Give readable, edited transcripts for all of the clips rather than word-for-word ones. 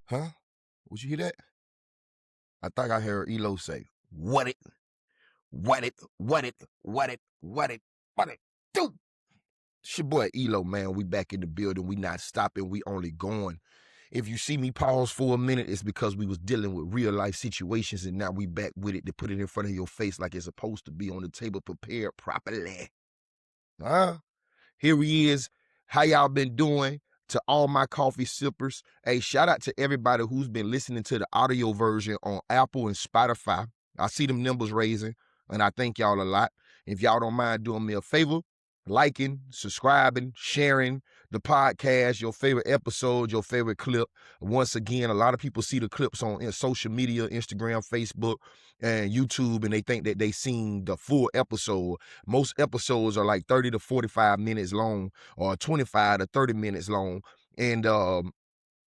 Huh? Would you hear that? I think I heard ELOOO say, what it, what it, what it, what it, what it, what it, do. It's your boy ELOOO, man. We back in the building. We not stopping. We only going. If you see me pause for a minute, it's because we was dealing with real life situations, and now we back with it to put it in front of your face like it's supposed to be on the table, prepared properly. Here he is. How y'all been doing? To all my coffee sippers. Hey, shout out to everybody who's been listening to the audio version on Apple and Spotify. I see them numbers raising, and I thank y'all a lot. If y'all don't mind doing me a favor, liking, subscribing, sharing the podcast, your favorite episode, your favorite clip. Once again, a lot of people see the clips on social media, Instagram, Facebook, and YouTube, and they think that they seen the full episode. Most episodes are like 30 to 45 minutes long or 25 to 30 minutes long. And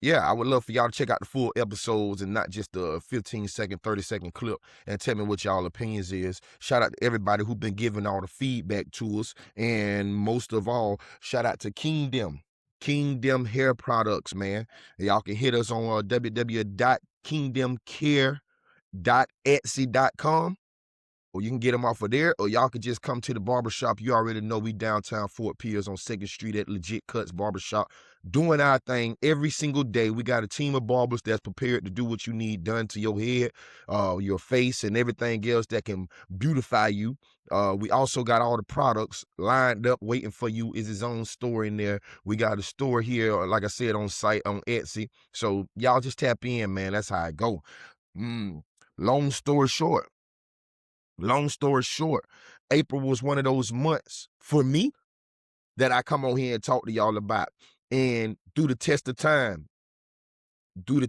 yeah, I would love for y'all to check out the full episodes and not just the 15-second, 30-second clip, and tell me what y'all opinions is. Shout out to everybody who's been giving all the feedback to us. And most of all, shout out to Kingdom Hair Products, man. Y'all can hit us on www.kingdomcare.etsy.com. Or you can get them off of there, or y'all could just come to the barbershop. You already know we downtown Fort Pierce on 2nd Street at Legit Cuts Barbershop, doing our thing every single day. We got a team of barbers that's prepared to do what you need done to your head, your face, and everything else that can beautify you. We also got all the products lined up waiting for you. Is his own store in there. We got a store here, like I said, on site on Etsy. So y'all just tap in, man. That's how I go. Long story short, April was one of those months for me that I come on here and talk to y'all about. And through the test of time, through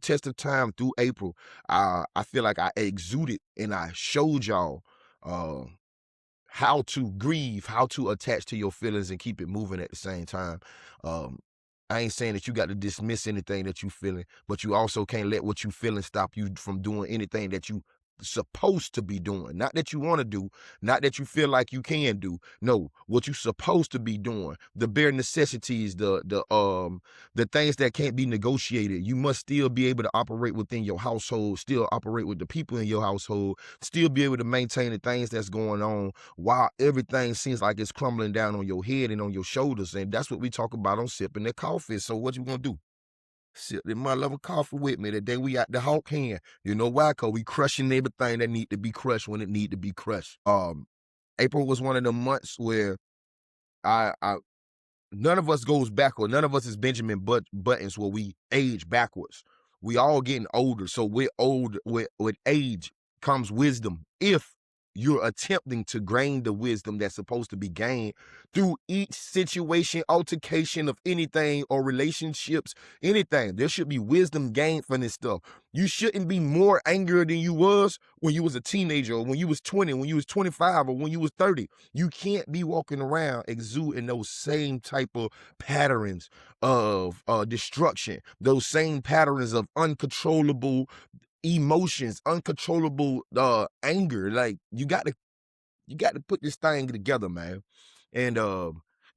April, I feel like I exuded and I showed y'all how to grieve, how to attach to your feelings and keep it moving at the same time. I ain't saying that you got to dismiss anything that you feeling, but you also can't let what you feeling stop you from doing anything that you supposed to be doing. Not that you want to do, not that you feel like you can do. No, what you supposed to be doing. The bare necessities, the things that can't be negotiated. You must still be able to operate within your household, still operate with the people in your household, still be able to maintain the things that's going on while everything seems like it's crumbling down on your head and on your shoulders. And that's what we talk about on Sipping the Coffee. So what you gonna do? Sip that mother coffee with me. Today we at the Hawk Hand. You know why? Cause we crushing everything that need to be crushed when it need to be crushed. April was one of the months where I none of us goes backward. None of us is Benjamin Buttons where we age backwards. We all getting older. So we're old with age comes wisdom. If you're attempting to gain the wisdom that's supposed to be gained through each situation, altercation of anything or relationships, anything. There should be wisdom gained from this stuff. You shouldn't be more angry than you was when you was a teenager, or when you was 20, when you was 25, or when you was 30. You can't be walking around exuding those same type of patterns of destruction, those same patterns of uncontrollable emotions, uncontrollable anger. Like you got to put this thing together, man. And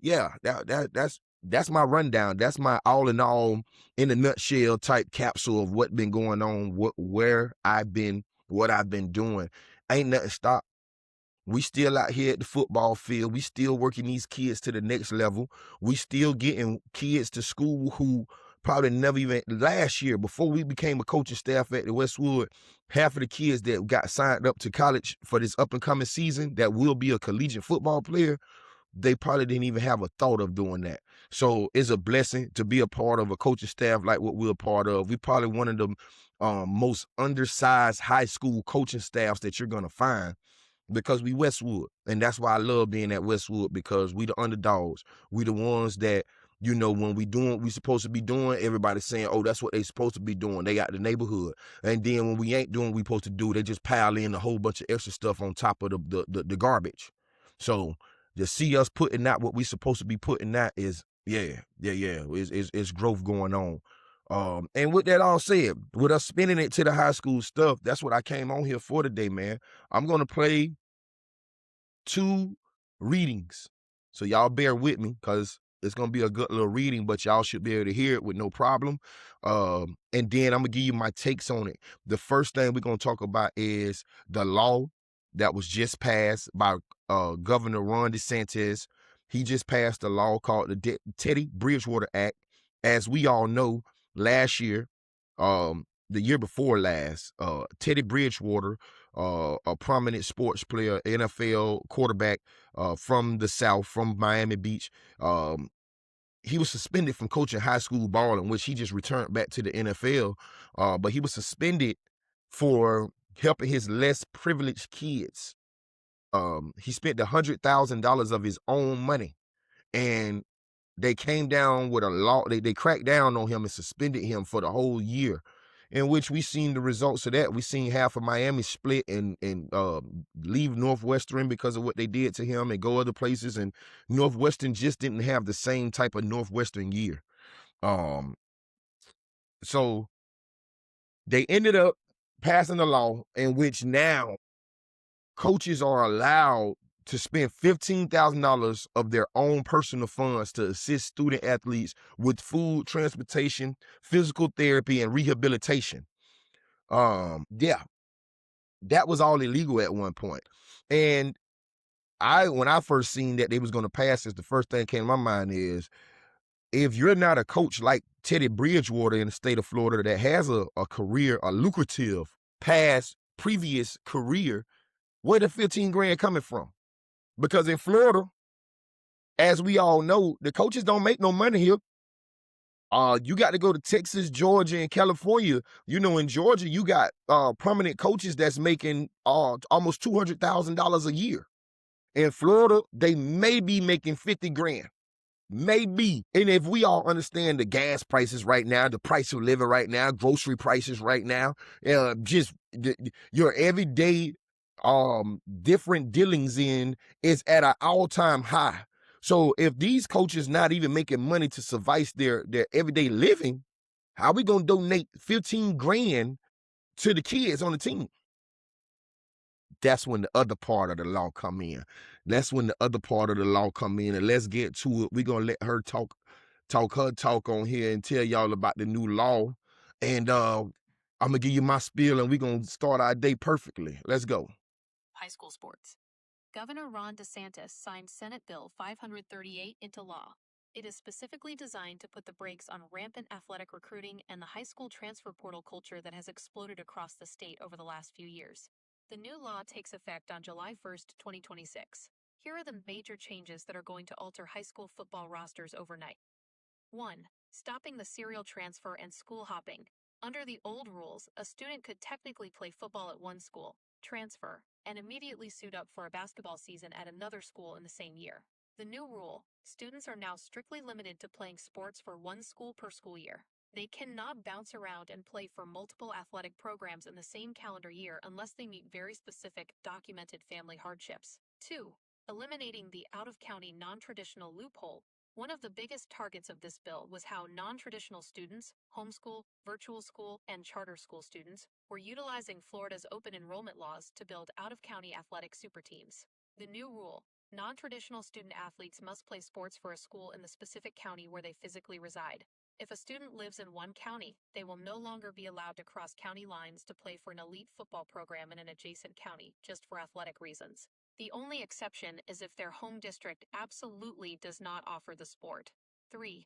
yeah, that's my rundown. That's my all in all, in a nutshell type capsule of what been going on, where I've been, what I've been doing. Ain't nothing stopped. We still out here at the football field. We still working these kids to the next level. We still getting kids to school who probably never even, last year, before we became a coaching staff at the Westwood, half of the kids that got signed up to college for this up and coming season that will be a collegiate football player, they probably didn't even have a thought of doing that. So it's a blessing to be a part of a coaching staff like what we're a part of. We probably one of the most undersized high school coaching staffs that you're going to find, because we Westwood. And that's why I love being at Westwood, because we the underdogs. We the ones that, you know, when we doing what we supposed to be doing, everybody's saying, oh, that's what they supposed to be doing. They got the neighborhood. And then when we ain't doing what we supposed to do, they just pile in a whole bunch of extra stuff on top of the garbage. So to see us putting out what we supposed to be putting out is, it's growth going on. And with that all said, with us spinning it to the high school stuff, that's what I came on here for today, man. I'm going to play 2 readings. So y'all bear with me, because It's gonna be a good little reading, but y'all should be able to hear it with no problem. And then I'm gonna give you my takes on it. The first thing we're gonna talk about is the law that was just passed by Governor Ron DeSantis. He just passed a law called the Teddy Bridgewater Act. As we all know, last year, the year before last, Teddy Bridgewater, a prominent sports player, NFL quarterback from the South, from Miami Beach, he was suspended from coaching high school ball, in which he just returned back to the NFL. But he was suspended for helping his less privileged kids. He spent $100,000 of his own money, and they came down with a law. They cracked down on him and suspended him for the whole year, in which we seen the results of that. We seen half of Miami split and leave Northwestern because of what they did to him and go other places. And Northwestern just didn't have the same type of Northwestern year. So they ended up passing a law in which now coaches are allowed to spend $15,000 of their own personal funds to assist student athletes with food, transportation, physical therapy, and rehabilitation. Yeah, that was all illegal at one point. And when I first seen that they was going to pass this, the first thing that came to my mind is, if you're not a coach like Teddy Bridgewater in the state of Florida that has a career, a lucrative previous career, where the 15 grand coming from? Because in Florida, as we all know, the coaches don't make no money here. You got to go to Texas, Georgia, and California. You know, in Georgia, you got prominent coaches that's making almost $200,000 a year. In Florida, they may be making 50 grand. Maybe. And if we all understand the gas prices right now, the price of living right now, grocery prices right now, just your everyday different dealings in is at an all-time high. So if these coaches not even making money to suffice their everyday living, how are we gonna donate 15 grand to the kids on the team? That's when the other part of the law come in. That's when the other part of the law come in, and let's get to it. We're gonna let her talk her talk on here and tell y'all about the new law. And I'm gonna give you my spiel, and we're gonna start our day perfectly. Let's go. High school sports. Governor Ron DeSantis signed Senate Bill 538 into law. It is specifically designed to put the brakes on rampant athletic recruiting and the high school transfer portal culture that has exploded across the state over the last few years. The new law takes effect on July 1st, 2026. Here are the major changes that are going to alter high school football rosters overnight. 1. Stopping the serial transfer and school hopping. Under the old rules, a student could technically play football at one school, transfer, and immediately suit up for a basketball season at another school in the same year. The new rule, students are now strictly limited to playing sports for one school per school year. They cannot bounce around and play for multiple athletic programs in the same calendar year unless they meet very specific documented family hardships. 2. Eliminating the out-of-county non-traditional loophole. One of the biggest targets of this bill was how non-traditional students, homeschool, virtual school, and charter school students, were utilizing Florida's open enrollment laws to build out-of-county athletic super teams. The new rule, non-traditional student athletes must play sports for a school in the specific county where they physically reside. If a student lives in one county, they will no longer be allowed to cross county lines to play for an elite football program in an adjacent county, just for athletic reasons. The only exception is if their home district absolutely does not offer the sport. 3.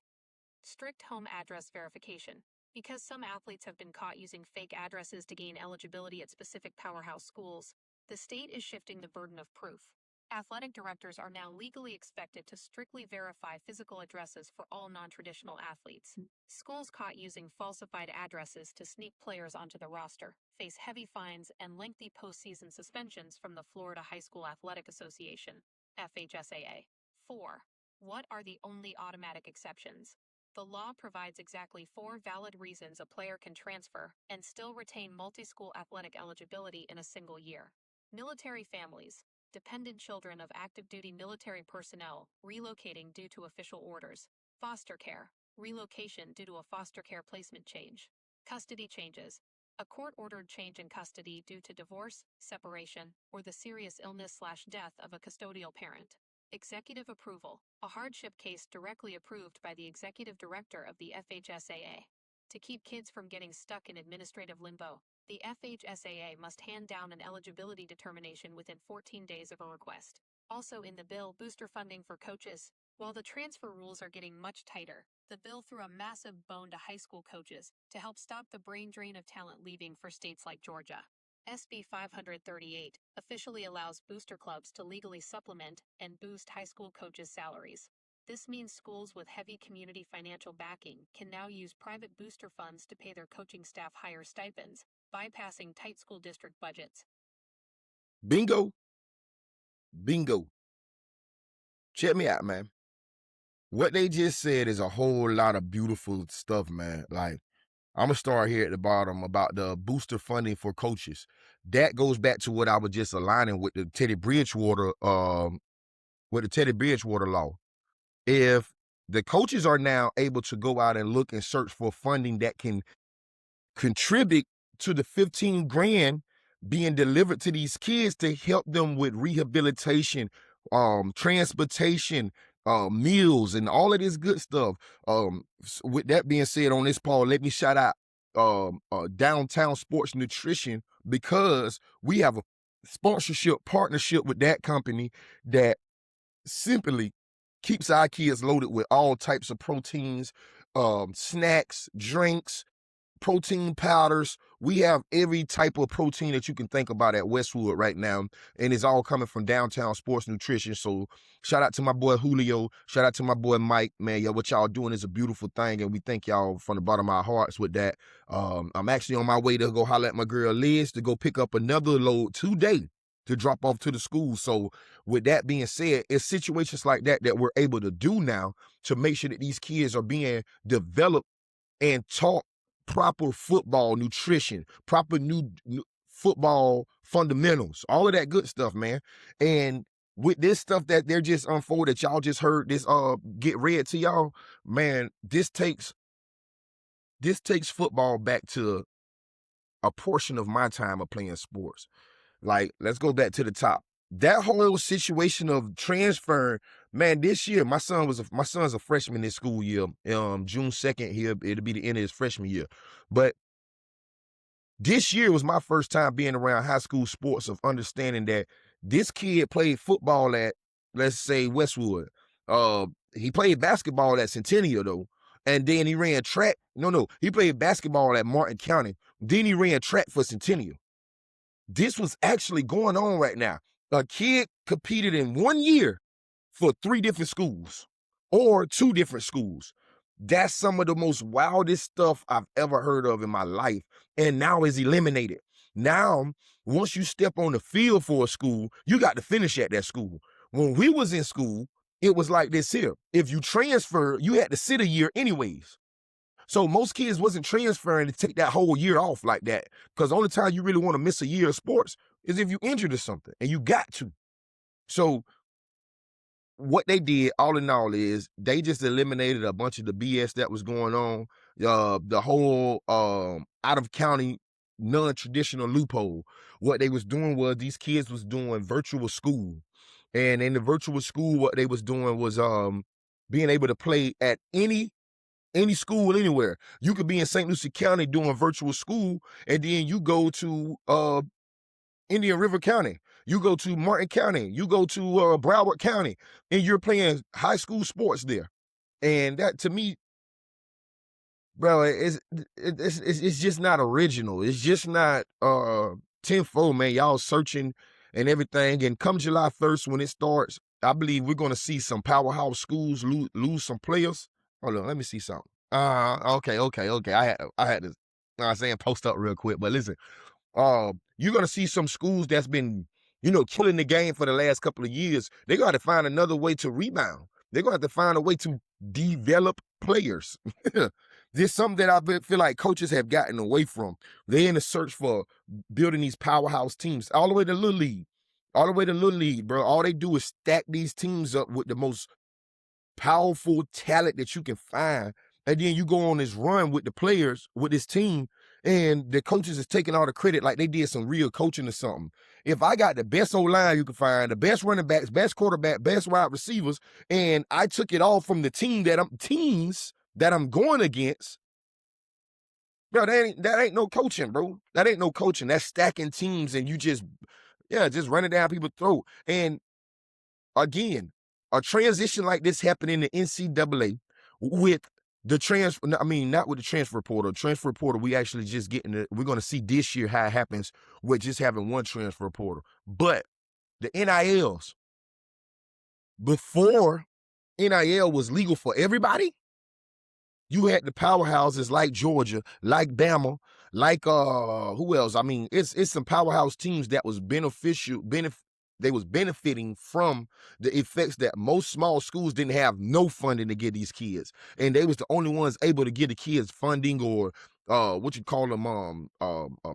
Strict home address verification. Because some athletes have been caught using fake addresses to gain eligibility at specific powerhouse schools, the state is shifting the burden of proof. Athletic directors are now legally expected to strictly verify physical addresses for all non-traditional athletes. Schools caught using falsified addresses to sneak players onto the roster face heavy fines and lengthy postseason suspensions from the Florida High School Athletic Association, FHSAA. 4. What are the only automatic exceptions? The law provides exactly 4 valid reasons a player can transfer and still retain multi-school athletic eligibility in a single year. Military families, dependent children of active duty military personnel relocating due to official orders, foster care, relocation due to a foster care placement change, custody changes, a court-ordered change in custody due to divorce, separation, or the serious illness/death of a custodial parent, executive approval, a hardship case directly approved by the executive director of the FHSAA. To keep kids from getting stuck in administrative limbo, the FHSAA must hand down an eligibility determination within 14 days of a request. Also in the bill, booster funding for coaches. While the transfer rules are getting much tighter, the bill threw a massive bone to high school coaches to help stop the brain drain of talent leaving for states like Georgia. SB 538 officially allows booster clubs to legally supplement and boost high school coaches' salaries. This means schools with heavy community financial backing can now use private booster funds to pay their coaching staff higher stipends, bypassing tight school district budgets. Bingo. Bingo. Check me out, man. What they just said is a whole lot of beautiful stuff, man. Like, I'm going to start here at the bottom about the booster funding for coaches. That goes back to what I was just aligning with the Teddy Bridgewater, law. If the coaches are now able to go out and look and search for funding that can contribute to the 15 grand being delivered to these kids to help them with rehabilitation, transportation, meals, and all of this good stuff. With that being said, on this, Paul, let me shout out Downtown Sports Nutrition, because we have a sponsorship partnership with that company that simply keeps our kids loaded with all types of proteins, snacks, drinks, protein powders. We have every type of protein that you can think about at Westwood right now, and it's all coming from Downtown Sports Nutrition. So shout out to my boy Julio, shout out to my boy Mike, man. What y'all doing is a beautiful thing, and we thank y'all from the bottom of our hearts with that. I'm actually on my way to go holler at my girl Liz to go pick up another load today to drop off to the school. So with that being said, it's situations like that that we're able to do now to make sure that these kids are being developed and taught proper football nutrition, proper new football fundamentals, all of that good stuff, man. And with this stuff that they're just unfolded, that y'all just heard this get read to y'all, man, this takes football back to a portion of my time of playing sports. Like, let's go back to the top. That whole situation of transferring, man, this year, my son's a freshman this school year. June 2nd, it'll be the end of his freshman year. But this year was my first time being around high school sports, of understanding that this kid played football at, let's say, Westwood. He played basketball at Centennial, though. And then he ran track. No, he played basketball at Martin County. Then he ran track for Centennial. This was actually going on right now. A kid competed in 1 year for 3 different schools or 2 different schools. That's some of the most wildest stuff I've ever heard of in my life. And now is eliminated. Now, once you step on the field for a school, you got to finish at that school. When we was in school, it was like this here. If you transfer, you had to sit a year anyways. So most kids wasn't transferring to take that whole year off like that, because the only time you really want to miss a year of sports is if you injured or something, and you got to. So what they did, all in all, is they just eliminated a bunch of the BS that was going on. The whole out-of-county non-traditional loophole. What they was doing was these kids was doing virtual school. And in the virtual school, what they was doing was being able to play at any school anywhere. You could be in St. Lucie County doing virtual school, and then you go to Indian River County, you go to Martin County, you go to Broward County, and you're playing high school sports there. And that, to me, bro, it's just not original. It's just not tenfold, man. Y'all searching and everything. And come July 1st, when it starts, I believe we're going to see some powerhouse schools lose some players. Hold on, let me see something. Okay. I had to, post up real quick. But listen, you're gonna see some schools that's been, killing the game for the last couple of years. They're gonna have to find another way to rebound. They're gonna have to find a way to develop players. This is something that I feel like coaches have gotten away from. They're in the search for building these powerhouse teams, all the way to Little League. All the way to Little League, bro. All they do is stack these teams up with the most powerful talent that you can find. And then you go on this run with the players, with this team, and the coaches is taking all the credit like they did some real coaching or something. If I got the best O-line you can find, the best running backs, best quarterback, best wide receivers, and I took it all from the teams that I'm going against, bro, that ain't no coaching, bro. That ain't no coaching. That's stacking teams and you just running down people's throat. And again, a transition like this happened in the NCAA with the not with the transfer portal. Transfer portal, we actually just we're going to see this year how it happens with just having one transfer portal. But the NILs, before NIL was legal for everybody, you had the powerhouses like Georgia, like Bama, like who else? I mean, it's some powerhouse teams that was they was benefiting from the effects that most small schools didn't have no funding to give these kids. And they was the only ones able to give the kids funding or what you call them,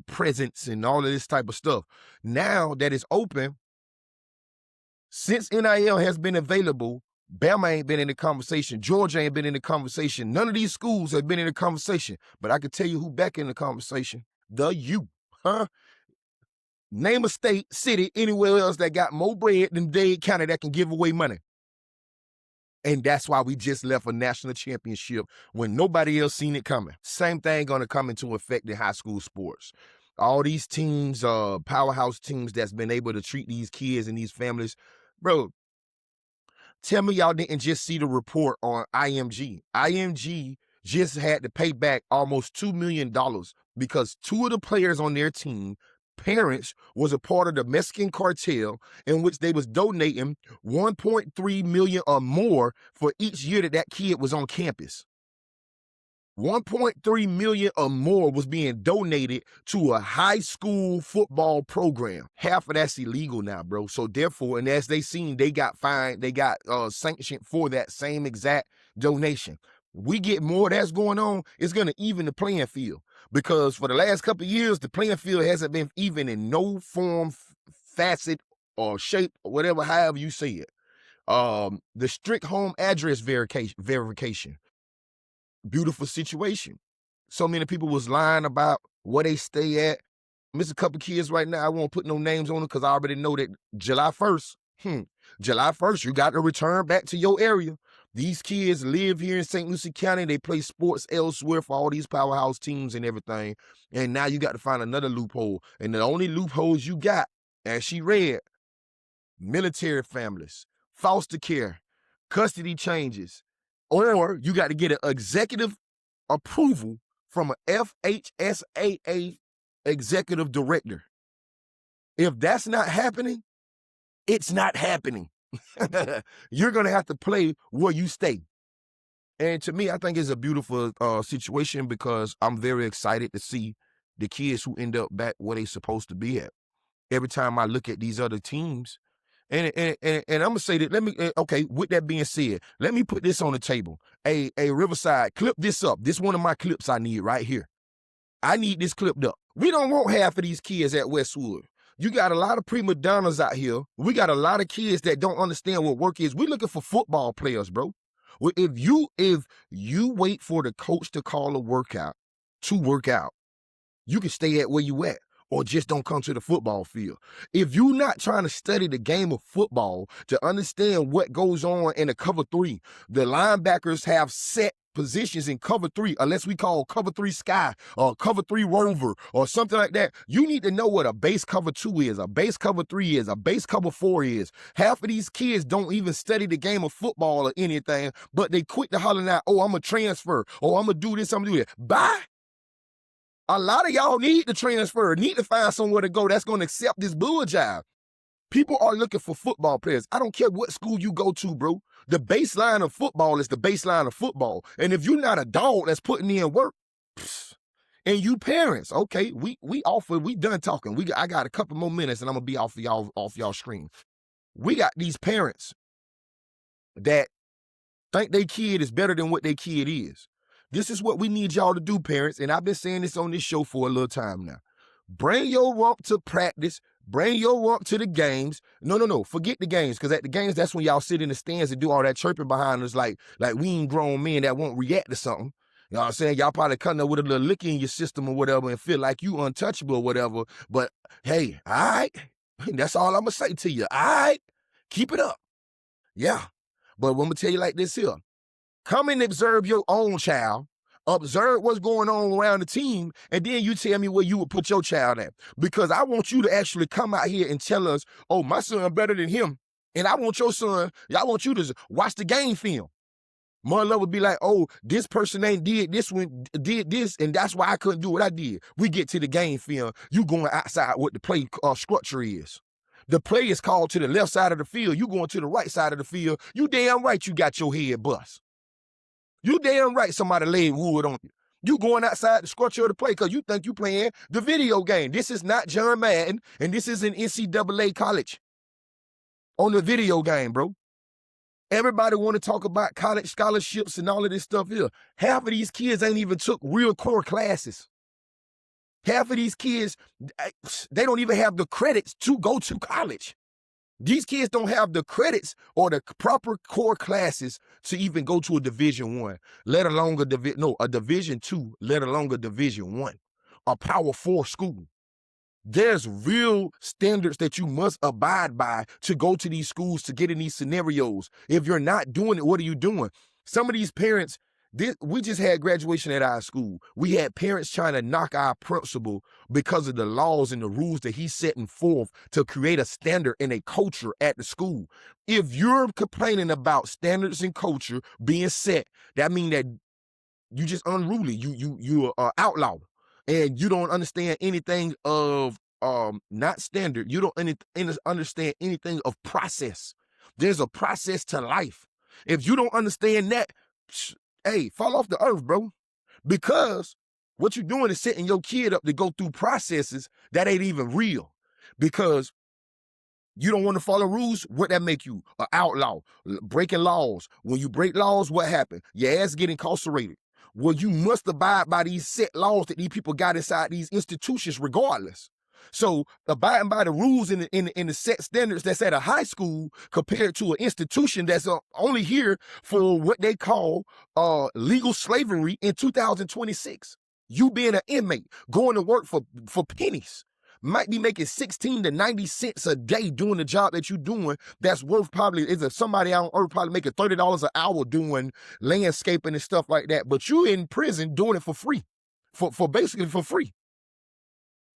presents and all of this type of stuff. Now that it's open, since NIL has been available, Bama ain't been in the conversation. Georgia ain't been in the conversation. None of these schools have been in the conversation. But I can tell you who back in the conversation. The U. Huh? Name a state, city, anywhere else that got more bread than Dade County that can give away money. And that's why we just left a national championship when nobody else seen it coming. Same thing gonna come into effect in high school sports. All these teams, powerhouse teams that's been able to treat these kids and these families, bro. Tell me y'all didn't just see the report on IMG. IMG just had to pay back almost $2 million because two of the players on their team, parents, was a part of the Mexican cartel in which they was donating $1.3 million or more for each year that kid was on campus. $1.3 million or more was being donated to a high school football program. Half of that's illegal now, bro. So therefore, and as they seen, they got fined, they got sanctioned for that same exact donation. We get more that's going on, it's going to even the playing field. Because for the last couple of years, the playing field hasn't been even in no form, facet, or shape, or whatever, however you say it. The strict home address verification. Beautiful situation. So many people was lying about where they stay at. Miss a couple kids right now. I won't put no names on them because I already know that July 1st, you got to return back to your area. These kids live here in St. Lucie County. They play sports elsewhere for all these powerhouse teams and everything. And now you got to find another loophole. And the only loopholes you got, as she read, military families, foster care, custody changes, or you got to get an executive approval from an FHSAA executive director. If that's not happening, it's not happening. You're going to have to play where you stay. And to me, I think it's a beautiful situation because I'm very excited to see the kids who end up back where they're supposed to be at. Every time I look at these other teams, and I'm gonna say that. Okay. With that being said, let me put this on the table. Hey, Riverside, clip this up. This one of my clips I need right here. I need this clipped up. We don't want half of these kids at Westwood. You got a lot of prima donnas out here. We got a lot of kids that don't understand what work is. We're looking for football players, bro. If you wait for the coach to call a workout to work out, you can stay at where you at. Or just don't come to the football field. If you're not trying to study the game of football to understand what goes on in a cover three, the linebackers have set positions in cover three, unless we call cover three sky or cover three rover or something like that. You need to know what a base cover two is, a base cover three is, a base cover four is. Half of these kids don't even study the game of football or anything, but they quit to hollering out, oh, I'm a transfer, oh, I'm going to do this, I'm going to do that. Bye. A lot of y'all need to transfer, need to find somewhere to go that's going to accept this bull job. People are looking for football players. I don't care what school you go to, bro. The baseline of football is the baseline of football. And if you're not a dog that's putting in work, and you parents, okay, we done talking. I got a couple more minutes and I'm gonna be off y'all screen. We got these parents that think their kid is better than what their kid is. This is what we need y'all to do, parents, and I've been saying this on this show for a little time now. Bring your rump to practice. Bring your rump to the games. No. Forget the games, because at the games, that's when y'all sit in the stands and do all that chirping behind us like we ain't grown men that won't react to something. You know what I'm saying? Y'all probably come up with a little lick in your system or whatever and feel like you untouchable or whatever. But hey, all right, that's all I'm gonna say to you. All right, keep it up. Yeah. But I'm gonna tell you like this here. Come and observe your own child. Observe what's going on around the team, and then you tell me where you would put your child at. Because I want you to actually come out here and tell us, oh, my son better than him. And I want your son, I want you to watch the game film. Mother would be like, oh, this person ain't did this one, did this, and that's why I couldn't do what I did. We get to the game film, you going outside what the play structure is. The play is called to the left side of the field. You going to the right side of the field. You damn right you got your head bust. You damn right somebody laid wood on you. You going outside the structure of the play because you think you playing the video game. This is not John Madden, and this is an NCAA college on the video game, bro. Everybody want to talk about college scholarships and all of this stuff here. Half of these kids ain't even took real core classes. Half of these kids, they don't even have the credits to go to college. These kids don't have the credits or the proper core classes to even go to a Division I, let alone a Division II, let alone a Division I, a Power 4 school. There's real standards that you must abide by to go to these schools to get in these scenarios. If you're not doing it, what are you doing? Some of these parents, we just had graduation at our school. We had parents trying to knock our principal because of the laws and the rules that he's setting forth to create a standard and a culture at the school. If you're complaining about standards and culture being set, that means that you just unruly. You are outlaw, and you don't understand anything of not standard. You don't understand anything of process. There's a process to life. If you don't understand that, hey, fall off the earth, bro. Because what you're doing is setting your kid up to go through processes that ain't even real. Because you don't want to follow rules, what that make you? An outlaw, breaking laws. When you break laws, what happened? Your ass get incarcerated. Well, you must abide by these set laws that these people got inside these institutions regardless. So abiding by the rules in the set standards that's at a high school compared to an institution that's only here for what they call legal slavery in 2026. You being an inmate, going to work for pennies, might be making 16 to 90 cents a day doing the job that you're doing that's worth somebody on earth probably making $30 an hour doing landscaping and stuff like that, but you in prison doing it for free, for basically for free.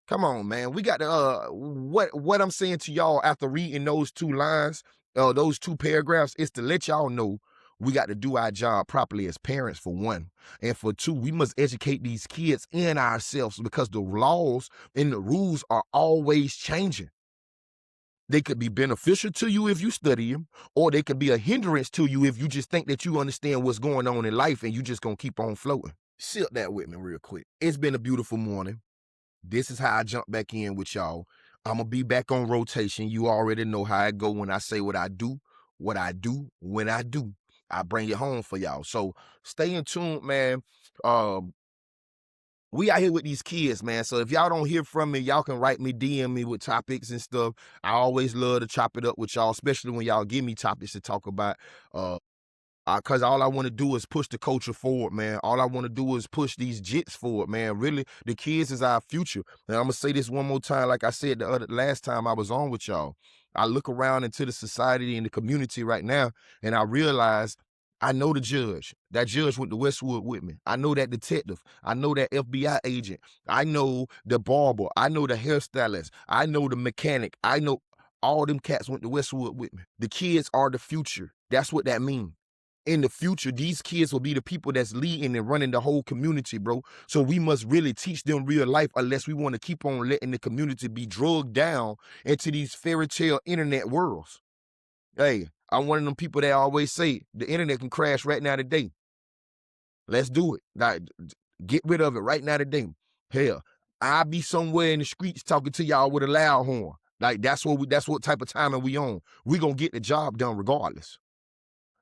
Come on, man. We got to, what I'm saying to y'all after reading those two lines, those two paragraphs, is to let y'all know we got to do our job properly as parents, for one. And for two, we must educate these kids and ourselves because the laws and the rules are always changing. They could be beneficial to you if you study them, or they could be a hindrance to you if you just think that you understand what's going on in life and you just going to keep on floating. Sit that with me real quick. It's been a beautiful morning. This is how I jump back in with y'all. I'm going to be back on rotation. You already know how I go when I say what I do, when I do. I bring it home for y'all. So stay in tune, man. We out here with these kids, man. So if y'all don't hear from me, y'all can write me, DM me with topics and stuff. I always love to chop it up with y'all, especially when y'all give me topics to talk about. Because all I want to do is push the culture forward, man. All I want to do is push these jits forward, man. Really, the kids is our future. And I'm going to say this one more time, like I said the last time I was on with y'all. I look around into the society and the community right now, and I realize I know the judge. That judge went to Westwood with me. I know that detective. I know that FBI agent. I know the barber. I know the hairstylist. I know the mechanic. I know all them cats went to Westwood with me. The kids are the future. That's what that means. In the future, these kids will be the people that's leading and running the whole community, bro. So we must really teach them real life unless we want to keep on letting the community be drugged down into these fairy tale internet worlds. Hey, I'm one of them people that always say the internet can crash right now today. Let's do it. Like, get rid of it right now today. Hell, I'll be somewhere in the streets talking to y'all with a loud horn. Like, that's what type of timing we on. We gonna get the job done regardless.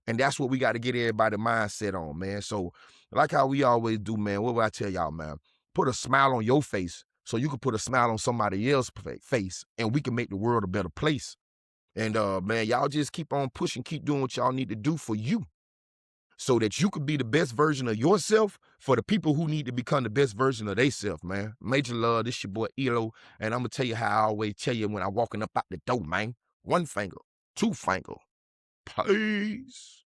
And that's what we got to get everybody mindset on, man. So like how we always do, man, what would I tell y'all, man? Put a smile on your face so you can put a smile on somebody else's face, and we can make the world a better place. And man, y'all just keep on pushing, keep doing what y'all need to do for you. so that you could be the best version of yourself for the people who need to become the best version of theyself, man. Major love, this your boy ELOOO, and I'm gonna tell you how I always tell you when I walking up out the door, man. One finger, two finger. Peace.